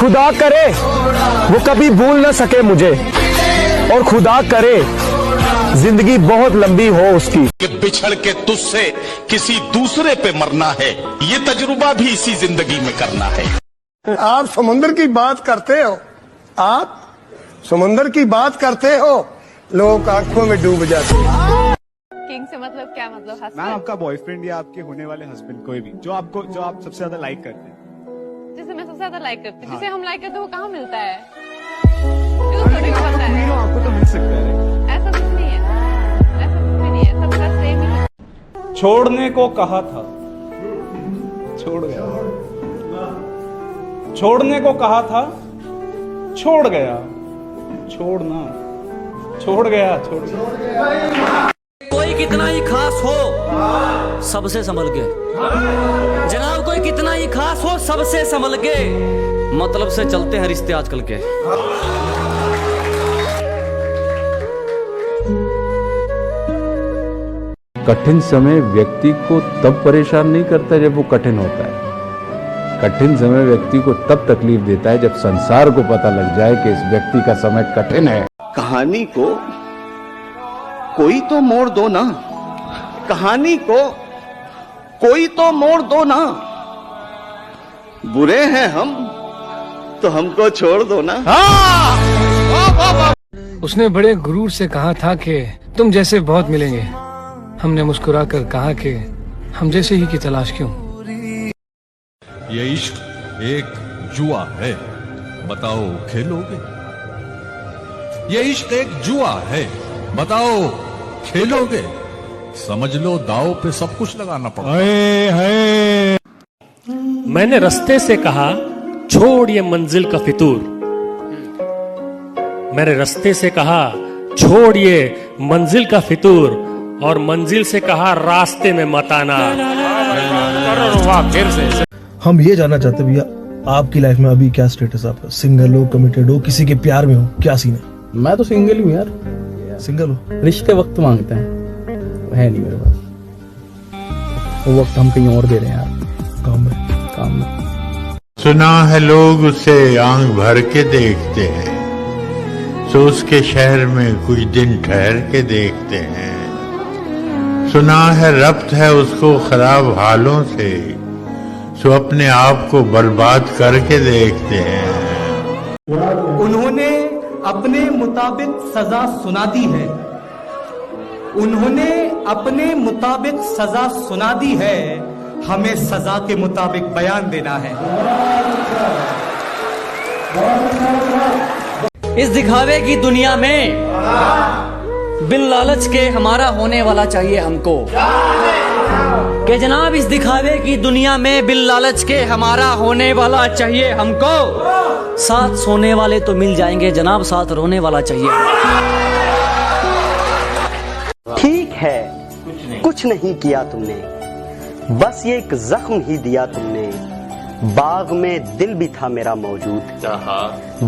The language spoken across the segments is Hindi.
खुदा करे वो कभी भूल न सके मुझे, और खुदा करे जिंदगी बहुत लंबी हो उसकी। कि बिछड़ के तुझसे किसी दूसरे पे मरना है, ये तजुर्बा भी इसी जिंदगी में करना है। आप समुद्र की बात करते हो, आप समुद्र की बात करते हो, लोग आंखों में डूब जाते हैं। किंग से मतलब क्या मतलब? मैम आपका बॉयफ्रेंड या आपके होने वाले हस्बैंड, कोई भी जो आप सबसे ज्यादा लाइक करते हैं। जिसे मैं सबसे ज्यादा लाइक करती हूँ, जिसे हम लाइक करते हैं वो कहाँ मिलता है? तो सभी को पता है। आपको तो मिल सकता है। ऐसा कुछ नहीं है, ऐसा कुछ भी नहीं है, सबका सेम ही है। छोड़ने को कहा था, छोड़ गया। छोड़ने को कहा था, छोड़ गया। छोड़ना, छोड़ गया, छोड़ गया। कोई कितना ही खास हो सबसे संभल के, जनाब कोई कितना ही खास हो सबसे संभल के, मतलब से चलते हैं रिश्ते आजकल के। कठिन समय व्यक्ति को तब परेशान नहीं करता जब वो कठिन होता है। कठिन समय व्यक्ति को तब तकलीफ देता है जब संसार को पता लग जाए कि इस व्यक्ति का समय कठिन है। कहानी को कोई तो मोड़ दो ना, कहानी को कोई तो मोड़ दो ना, बुरे हैं हम तो हमको छोड़ दो ना। उसने बड़े गुरूर से कहा था कि तुम जैसे बहुत मिलेंगे। हमने मुस्कुराकर कहा कि हम जैसे ही की तलाश क्यों। ये इश्क एक जुआ है, बताओ खेलोगे? ये इश्क एक जुआ है, बताओ खेलोगे? समझ लो दाव पे सब कुछ लगाना पड़ता है। मैंने रास्ते से कहा छोड़ ये मंजिल का फितूर, मैंने रास्ते से कहा छोड़ ये मंजिल का फितूर, और मंजिल से कहा रास्ते में मत आना। फिर से हम ये जानना चाहते भैया, आपकी लाइफ में अभी क्या स्टेटस है आपका? सिंगल हो, कमिटेड हो, किसी के प्यार में हो, क्या सीन है? मैं तो सिंगल ही हूँ यार। सिंगल हो? रिश्ते वक्त मांगते हैं, है नहीं मेरे पास। वो वक्त हम कहीं और दे रहे हैं यार, काम में। सुना है लोग उसे आंख भर के देखते हैं, सो उसके शहर में कुछ दिन ठहर के देखते हैं। सुना है रब्त है उसको खराब हालों से, सो अपने आप को बर्बाद करके देखते हैं। उन्होंने अपने मुताबिक सजा सुना दी है, उन्होंने अपने मुताबिक सजा सुना दी है, हमें सजा के मुताबिक बयान देना है। इस दिखावे की दुनिया में बिन लालच के हमारा होने वाला चाहिए हमको, कि जनाब इस दिखावे की दुनिया में बिन लालच के हमारा होने वाला चाहिए हमको। साथ सोने वाले तो मिल जाएंगे जनाब, साथ रोने वाला चाहिए। ठीक है कुछ नहीं किया तुमने, बस ये एक जख्म ही दिया तुमने। बाग में दिल भी था मेरा मौजूद,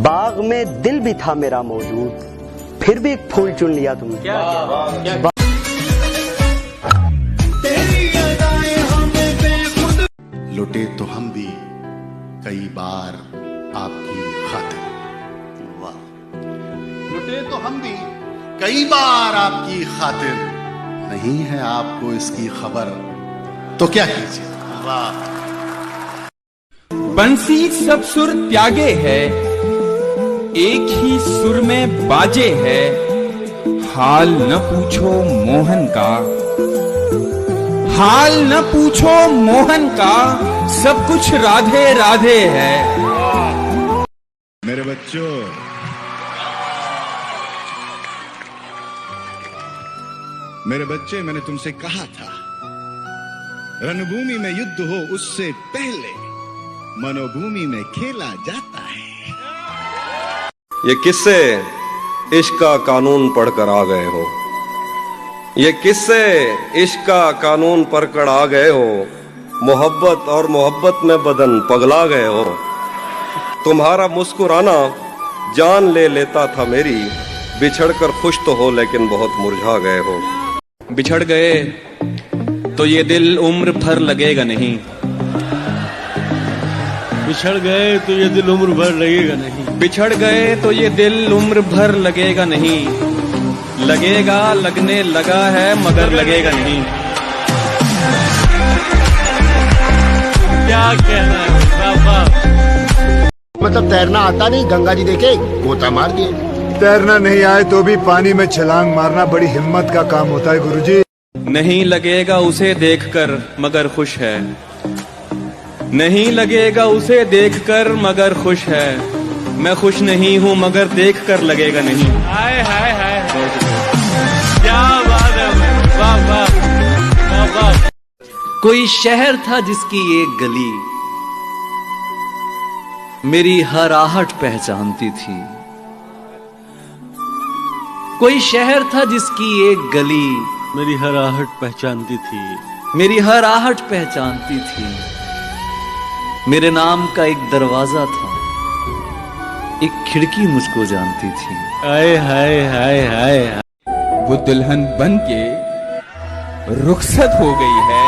बाग में दिल भी था मेरा मौजूद, फिर भी एक फूल चुन लिया तुमने। लुटे तो हम भी कई बार आपकी खातिर, वाह। लुटे तो हम भी कई बार आपकी खातिर, नहीं है आपको इसकी खबर तो क्या कीजिए, वाह। बंसी सब सुर त्यागे है, एक ही सुर में बाजे है, हाल न पूछो मोहन का, हाल न पूछो मोहन का, सब कुछ राधे राधे है। मेरे बच्चों, मेरे बच्चे, मैंने तुमसे कहा था रणभूमि में युद्ध हो उससे पहले मनोभूमि में खेला जाता है। ये किससे इश्क का कानून पढ़कर आ गए हो? ये किससे इश्क का कानून पढ़कर आ गए हो? मोहब्बत और मोहब्बत में बदन पगला गए हो। तुम्हारा मुस्कुराना जान ले लेता था मेरी, बिछड़कर खुश तो हो लेकिन बहुत मुरझा गए हो। बिछड़ गए तो ये दिल उम्र भर लगेगा नहीं, बिछड़ गए तो ये दिल उम्र भर लगेगा नहीं। बिछड़ गए तो ये दिल उम्र भर लगेगा नहीं। लगेगा, लगने लगा है मगर लगेगा नहीं। क्या कहना है बाबा। मतलब तैरना आता नहीं, गंगा जी देखे गोता मार दिए। तैरना नहीं आए तो भी पानी में छलांग मारना बड़ी हिम्मत का काम होता है गुरुजी। नहीं लगेगा उसे देखकर मगर खुश है। नहीं लगेगा उसे देखकर मगर खुश है। मैं खुश नहीं हूँ मगर देखकर लगेगा नहीं। हाय हाय हाय, क्या बात है, वाह वाह वाह वाह। कोई शहर था जिसकी एक गली मेरी हर आहट पहचानती थी। कोई शहर था जिसकी एक गली मेरी हर आहट पहचानती थी। मेरी हर आहट पहचानती थी। मेरे नाम का एक दरवाजा था, एक खिड़की मुझको जानती थी। हाय हाय हाय हाय। वो दुल्हन बन के रुखसत हो गई है।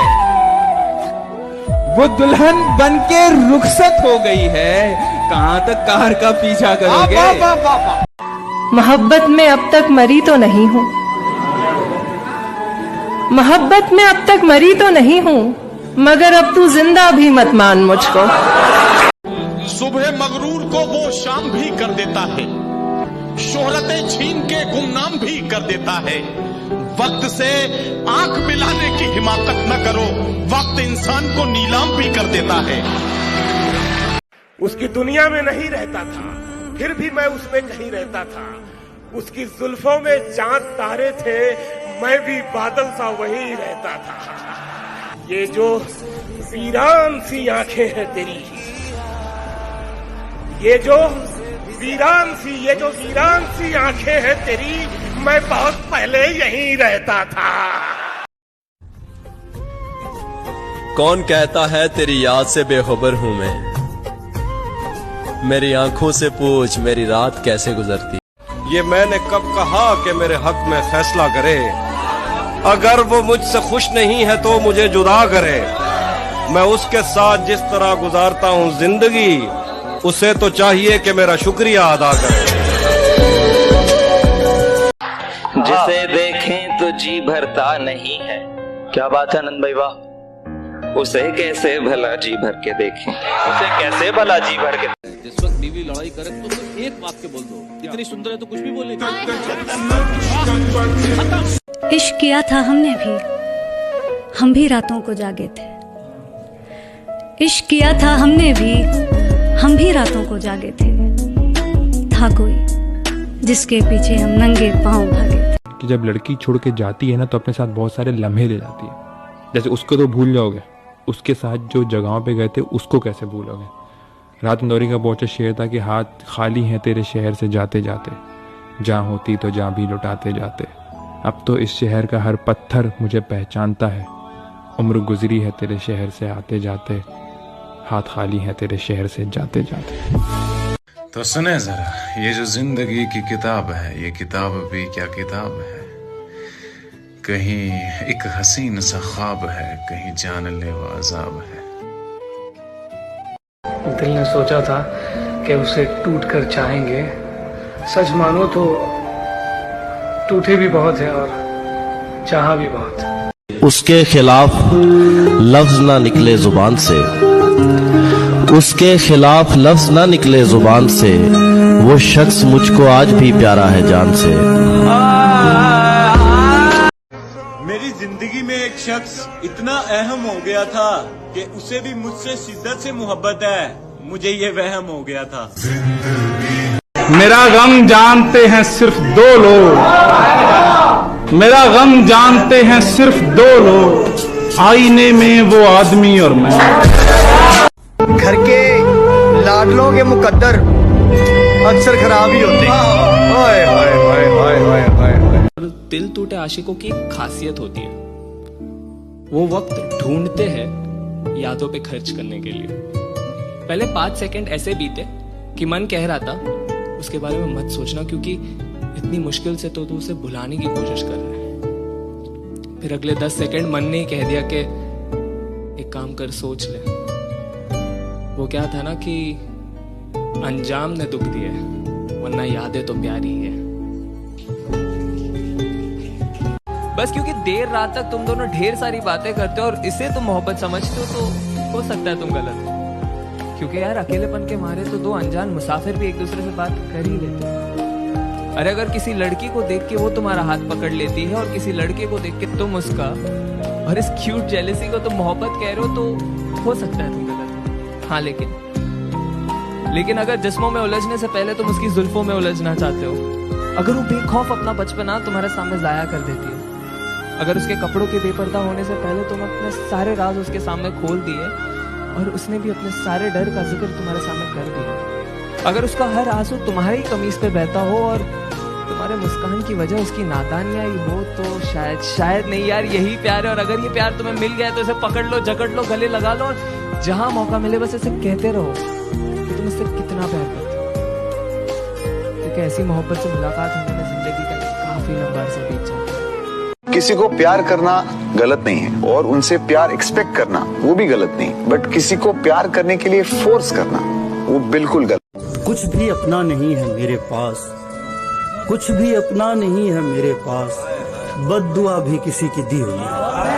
वो दुल्हन बन के रुखसत हो गई है। कहां तक कार का पीछा करोगे। मोहब्बत में अब तक मरी तो नहीं हूँ। मोहब्बत में अब तक मरी तो नहीं हूँ, मगर अब तू जिंदा भी मत मान मुझको। सुबह मगरूर को वो शाम भी कर देता है। शोहरतें छीन के गुमनाम भी कर देता है। वक्त से आंख मिलाने की हिमाकत न करो, वक्त इंसान को नीलाम भी कर देता है। उसकी दुनिया में नहीं रहता था, फिर भी मैं उसमें कहीं रहता था। उसकी जुल्फों में चांद तारे थे, मैं भी बादल सा वहीं रहता था। ये जो वीरान सी आंखें हैं तेरी, ये जो वीरान सी आंखें हैं तेरी, मैं बहुत पहले यहीं रहता था। कौन कहता है तेरी याद से बेखबर हूं मैं। मेरी आंखों से पूछ मेरी रात कैसे गुजरती। ये मैंने कब कहा कि मेरे हक में फैसला करे। अगर वो मुझसे खुश नहीं है तो मुझे जुदा करे। मैं उसके साथ जिस तरह गुजारता हूँ जिंदगी, उसे तो चाहिए कि मेरा शुक्रिया अदा करे। जिसे देखें तो जी भरता नहीं है। क्या बात है आनंद भाई, वाह। उसे कैसे भला जी भर के देखें, उसे कैसे भला जी भर के। जिस वक्त बीवी लड़ाई करे तो सिर्फ एक वाक्य बोल दो, इतनी सुंदर है तो कुछ भी बोलेगी। इश्क किया था हमने भी, हम भी रातों को जागे थे। इश्क किया था हमने भी, हम भी रातों को जागे थे। था कोई जिसके पीछे हम नंगे पांव भागे थे। कि जब लड़की छोड़ के जाती है ना तो अपने साथ बहुत सारे लम्हे ले जाती है। जैसे उसको तो भूल जाओगे, उसके साथ जो जगहों पे गए थे उसको कैसे भूलोगे। रात इंदौरी का बहुत अच्छा शेर था कि हाथ खाली हैं तेरे शहर से जाते जाते, जहाँ होती तो जहाँ भी लुटाते जाते। अब तो इस शहर का हर पत्थर मुझे पहचानता है। उम्र गुजरी है तेरे शहर से आते जाते, हाथ खाली है तेरे शहर से जाते जाते। तो सुने जरा, ये जो जिंदगी की किताब है, ये किताब भी क्या किताब है। कहीं एक हसीन सा ख्वाब है, कहीं जानलेवा अजाब है। दिल ने सोचा था कि उसे टूट कर चाहेंगे। सच मानो तो टूटे भी बहुत है और चाहा भी बहुत। उसके खिलाफ लफ्ज ना निकले जुबान से, उसके खिलाफ लफ्ज ना निकले जुबान से, वो शख्स मुझको आज भी प्यारा है जान से। मेरी जिंदगी में एक शख्स इतना अहम हो गया था कि उसे भी मुझसे शिद्दत से मोहब्बत है। मुझे ये वहम हो गया था। मेरा गम जानते हैं सिर्फ दो लोग, मेरा गम जानते हैं सिर्फ दो लोग, आईने में वो आदमी और मैं। घर के लाडलों के मुकद्दर अक्सर खराब ही होते हैं। ओए ओए ओए ओए ओए ओए। दिल टूटे आशिकों की एक खासियत होती है, वो वक्त ढूंढते हैं यादों पे खर्च करने के लिए। पहले 5 सेकंड ऐसे बीते कि मन कह रहा था उसके बारे में मत सोचना, क्योंकि इतनी मुश्किल से तो तू उसे भुलाने की कोशिश कर रहा है। फिर अगले 10 सेकंड मन ने कह दिया कि एक काम कर, सोच ले। वो क्या था ना कि अंजाम ने दुख दिए, वरना यादें तो प्यारी ही है। बस क्योंकि देर रात तक तुम दोनों ढेर सारी बातें करते हो और इसे तुम मोहब्बत समझते हो, तो हो सकता है तुम गलत हो। क्योंकि यार अकेलेपन के मारे तो दो अनजान मुसाफिर भी एक दूसरे से बात कर ही लेते हैं। अरे अगर किसी लड़की को देख के वो तुम्हारा हाथ पकड़ लेती है और किसी लड़के को देख के तुम उसका, और इस क्यूट जेलसी को तुम मोहब्बत कह रहे हो, तो हो सकता है तुम गलत हो। हाँ लेकिन अगर जिस्मों में उलझने से पहले तुम उसकी जुल्फों में उलझना चाहते हो, अगर वो बेखौफ अपना बचपना तुम्हारे सामने जाया कर देती है, अगर उसके कपड़ों के बेपर्दा होने से पहले तुम अपने सारे राज उसके सामने खोल दिए और उसने भी अपने सारे डर का जिक्र तुम्हारे सामने कर दिया, अगर उसका हर आंसू तुम्हारी कमीज पे बहता हो और तुम्हारे मुस्कान की वजह उसकी नादानी आई हो, तो शायद नहीं यार यही प्यार है। और अगर ये प्यार तुम्हें मिल गया है तो इसे पकड़ लो, जकड़ लो, गले लगा लो और जहां मौका मिले बस इसे कहते रहो कि तुम इससे कितना प्यार करते हो, क्योंकि ऐसी मोहब्बत से मुलाकात होने में जिंदगी का काफी लंबा अरसा बीत जाता है। किसी को प्यार करना गलत नहीं है और उनसे प्यार एक्सपेक्ट करना वो भी गलत नहीं, बट किसी को प्यार करने के लिए फोर्स करना वो बिल्कुल गलत। कुछ भी अपना नहीं है मेरे पास, कुछ भी अपना नहीं है मेरे पास, बद्दुआ भी किसी की दी हुई है।